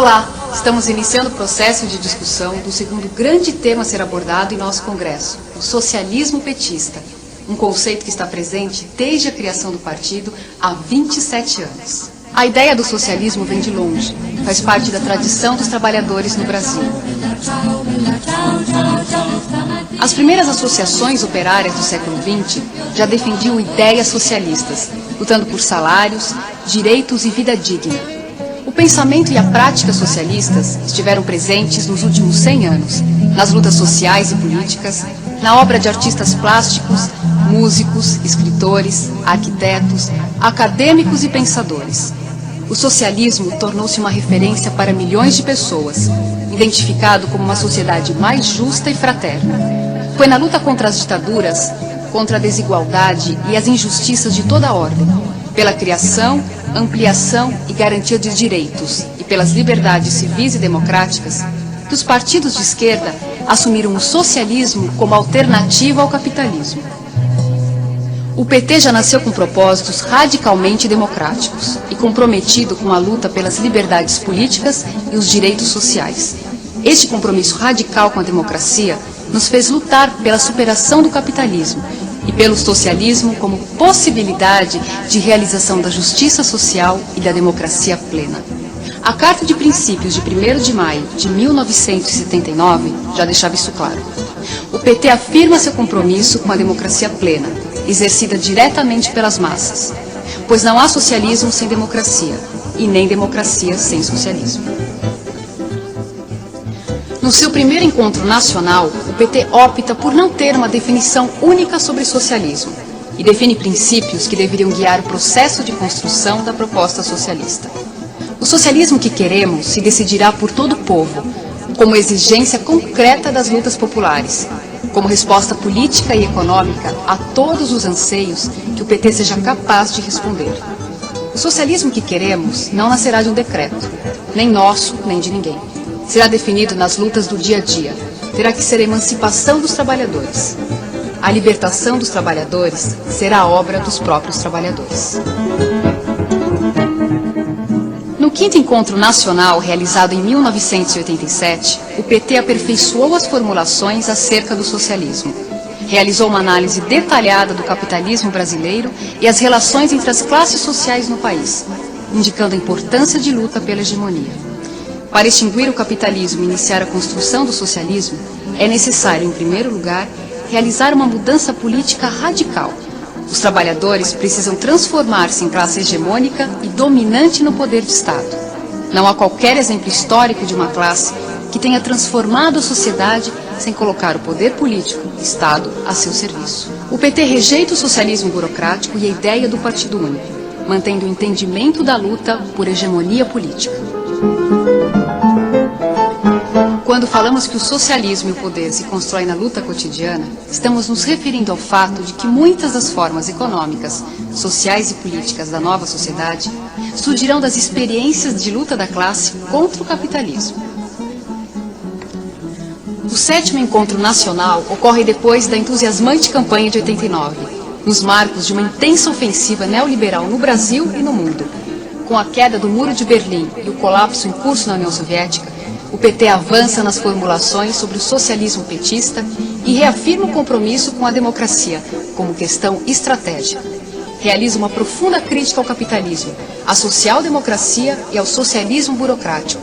Olá, estamos iniciando o processo de discussão do segundo grande tema a ser abordado em nosso congresso, o socialismo petista, um conceito que está presente desde a criação do partido há 27 anos. A ideia do socialismo vem de longe, faz parte da tradição dos trabalhadores no Brasil. As primeiras associações operárias do século XX já defendiam ideias socialistas, lutando por salários, direitos e vida digna. O pensamento e a prática socialistas estiveram presentes nos últimos 100 anos, nas lutas sociais e políticas, na obra de artistas plásticos, músicos, escritores, arquitetos, acadêmicos e pensadores. O socialismo tornou-se uma referência para milhões de pessoas, identificado como uma sociedade mais justa e fraterna. Foi na luta contra as ditaduras, contra a desigualdade e as injustiças de toda a ordem, pela criação, ampliação e garantia de direitos e pelas liberdades civis e democráticas, que os partidos de esquerda assumiram o socialismo como alternativa ao capitalismo. O PT já nasceu com propósitos radicalmente democráticos e comprometido com a luta pelas liberdades políticas e os direitos sociais. Este compromisso radical com a democracia nos fez lutar pela superação do capitalismo e pelo socialismo como possibilidade de realização da justiça social e da democracia plena. A Carta de Princípios de 1º de maio de 1979 já deixava isso claro. O PT afirma seu compromisso com a democracia plena, exercida diretamente pelas massas, pois não há socialismo sem democracia e nem democracia sem socialismo. No seu primeiro encontro nacional, o PT opta por não ter uma definição única sobre socialismo e define princípios que deveriam guiar o processo de construção da proposta socialista. O socialismo que queremos se decidirá por todo o povo, como exigência concreta das lutas populares, como resposta política e econômica a todos os anseios que o PT seja capaz de responder. O socialismo que queremos não nascerá de um decreto, nem nosso, nem de ninguém. Será definido nas lutas do dia a dia. Terá que ser a emancipação dos trabalhadores. A libertação dos trabalhadores será a obra dos próprios trabalhadores. No 5º Encontro Nacional, realizado em 1987, o PT aperfeiçoou as formulações acerca do socialismo. Realizou uma análise detalhada do capitalismo brasileiro e as relações entre as classes sociais no país, indicando a importância de luta pela hegemonia. Para extinguir o capitalismo e iniciar a construção do socialismo, é necessário, em primeiro lugar, realizar uma mudança política radical. Os trabalhadores precisam transformar-se em classe hegemônica e dominante no poder de Estado. Não há qualquer exemplo histórico de uma classe que tenha transformado a sociedade sem colocar o poder político, Estado, a seu serviço. O PT rejeita o socialismo burocrático e a ideia do partido único, mantendo o entendimento da luta por hegemonia política. Quando falamos que o socialismo e o poder se constroem na luta cotidiana, estamos nos referindo ao fato de que muitas das formas econômicas, sociais e políticas da nova sociedade surgirão das experiências de luta da classe contra o capitalismo. O 7º Encontro Nacional ocorre depois da entusiasmante campanha de 89, nos marcos de uma intensa ofensiva neoliberal no Brasil e no mundo. Com a queda do Muro de Berlim e o colapso em curso na União Soviética, o PT avança nas formulações sobre o socialismo petista e reafirma o compromisso com a democracia como questão estratégica. Realiza uma profunda crítica ao capitalismo, à social-democracia e ao socialismo burocrático.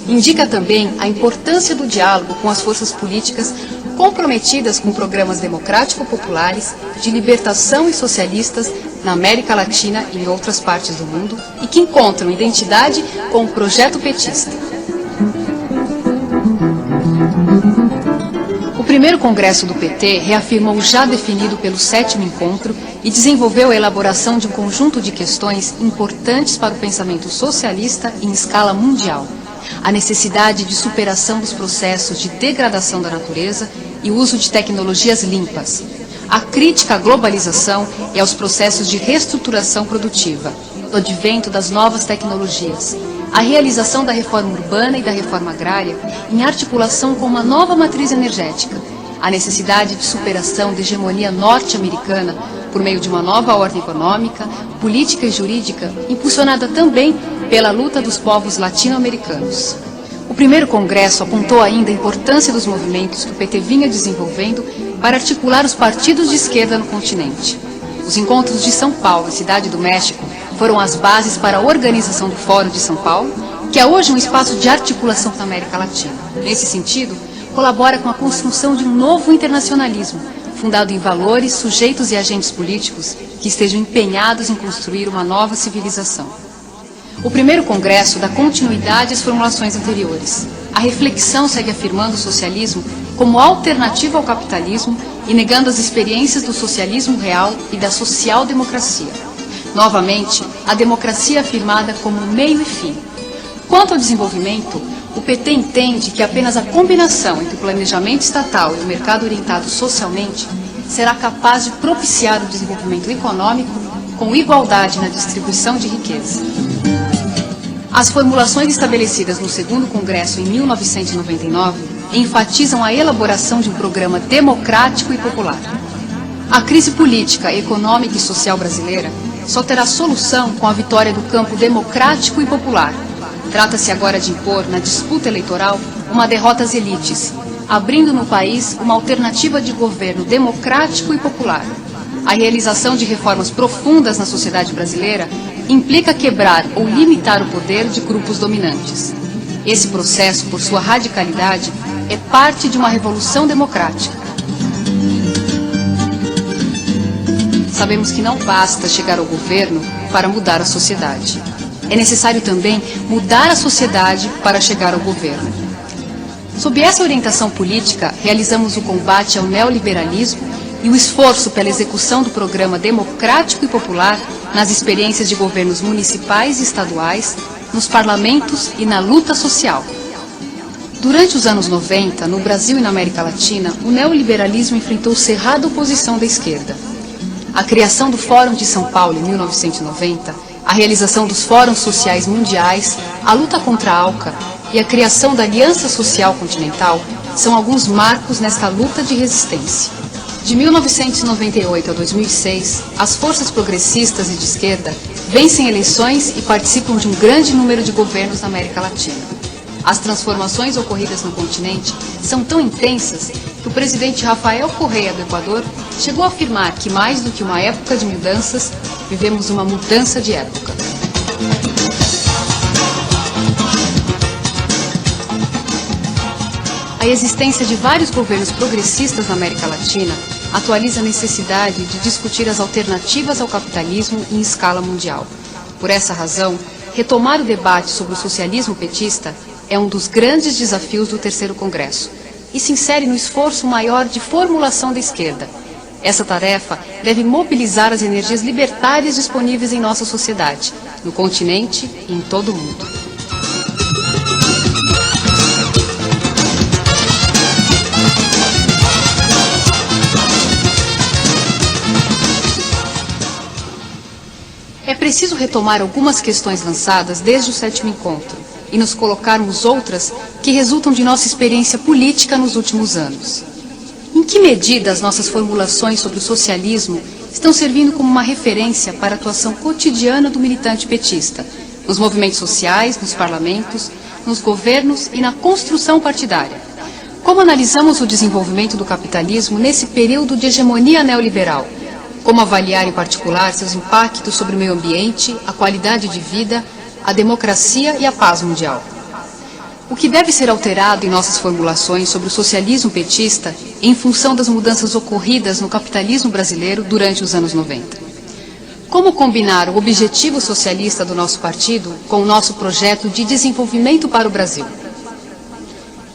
Indica também a importância do diálogo com as forças políticas comprometidas com programas democrático-populares de libertação e socialistas na América Latina e em outras partes do mundo e que encontram identidade com o projeto petista. O primeiro congresso do PT reafirmou o já definido pelo 7º Encontro e desenvolveu a elaboração de um conjunto de questões importantes para o pensamento socialista em escala mundial. A necessidade de superação dos processos de degradação da natureza e o uso de tecnologias limpas. A crítica à globalização e aos processos de reestruturação produtiva, o advento das novas tecnologias, a realização da reforma urbana e da reforma agrária em articulação com uma nova matriz energética, a necessidade de superação da hegemonia norte-americana por meio de uma nova ordem econômica, política e jurídica, impulsionada também pela luta dos povos latino-americanos. O primeiro congresso apontou ainda a importância dos movimentos que o PT vinha desenvolvendo para articular os partidos de esquerda no continente. Os encontros de São Paulo e Cidade do México foram as bases para a organização do Fórum de São Paulo, que é hoje um espaço de articulação na América Latina. Nesse sentido, colabora com a construção de um novo internacionalismo, fundado em valores, sujeitos e agentes políticos que estejam empenhados em construir uma nova civilização. O primeiro congresso dá continuidade às formulações anteriores. A reflexão segue afirmando o socialismo como alternativa ao capitalismo e negando as experiências do socialismo real e da social-democracia. Novamente, a democracia é afirmada como meio e fim. Quanto ao desenvolvimento, o PT entende que apenas a combinação entre o planejamento estatal e o mercado orientado socialmente será capaz de propiciar o desenvolvimento econômico com igualdade na distribuição de riqueza. As formulações estabelecidas no segundo congresso em 1999 enfatizam a elaboração de um programa democrático e popular. A crise política, econômica e social brasileira só terá solução com a vitória do campo democrático e popular. Trata-se agora de impor, na disputa eleitoral, uma derrota às elites, abrindo no país uma alternativa de governo democrático e popular. A realização de reformas profundas na sociedade brasileira implica quebrar ou limitar o poder de grupos dominantes. Esse processo, por sua radicalidade, é parte de uma revolução democrática. Sabemos que não basta chegar ao governo para mudar a sociedade. É necessário também mudar a sociedade para chegar ao governo. Sob essa orientação política, realizamos o combate ao neoliberalismo e o esforço pela execução do programa democrático e popular nas experiências de governos municipais e estaduais, nos parlamentos e na luta social. Durante os anos 90, no Brasil e na América Latina, o neoliberalismo enfrentou cerrada oposição da esquerda. A criação do Fórum de São Paulo em 1990, a realização dos Fóruns Sociais Mundiais, a luta contra a ALCA e a criação da Aliança Social Continental são alguns marcos nesta luta de resistência. De 1998 a 2006, as forças progressistas e de esquerda vencem eleições e participam de um grande número de governos na América Latina. As transformações ocorridas no continente são tão intensas que o presidente Rafael Correa do Equador chegou a afirmar que, mais do que uma época de mudanças, vivemos uma mudança de época. A existência de vários governos progressistas na América Latina atualiza a necessidade de discutir as alternativas ao capitalismo em escala mundial. Por essa razão, retomar o debate sobre o socialismo petista é um dos grandes desafios do terceiro congresso e se insere no esforço maior de formulação da esquerda. Essa tarefa deve mobilizar as energias libertárias disponíveis em nossa sociedade, no continente e em todo o mundo. É preciso retomar algumas questões lançadas desde o sétimo encontro e nos colocarmos outras que resultam de nossa experiência política nos últimos anos. Em que medida as nossas formulações sobre o socialismo estão servindo como uma referência para a atuação cotidiana do militante petista, nos movimentos sociais, nos parlamentos, nos governos e na construção partidária? Como analisamos o desenvolvimento do capitalismo nesse período de hegemonia neoliberal? Como avaliar, em particular, seus impactos sobre o meio ambiente, a qualidade de vida, a democracia e a paz mundial? O que deve ser alterado em nossas formulações sobre o socialismo petista em função das mudanças ocorridas no capitalismo brasileiro durante os anos 90? Como combinar o objetivo socialista do nosso partido com o nosso projeto de desenvolvimento para o Brasil?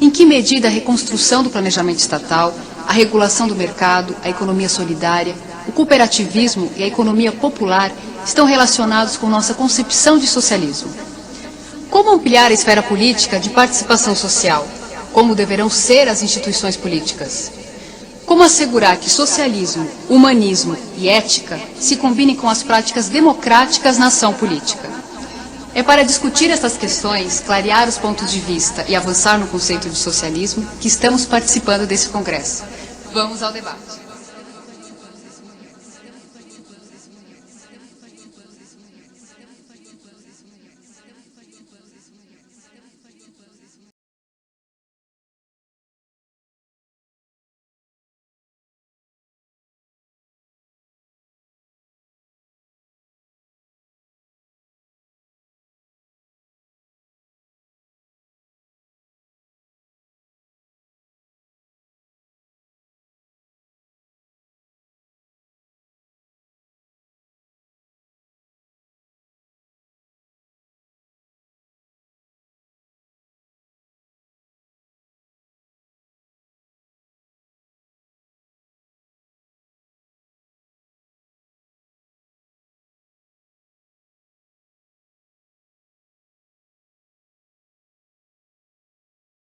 Em que medida a reconstrução do planejamento estatal, a regulação do mercado, a economia solidária, o cooperativismo e a economia popular estão relacionados com nossa concepção de socialismo? Como ampliar a esfera política de participação social? Como deverão ser as instituições políticas? Como assegurar que socialismo, humanismo e ética se combinem com as práticas democráticas na ação política? É para discutir essas questões, clarear os pontos de vista e avançar no conceito de socialismo que estamos participando desse congresso. Vamos ao debate.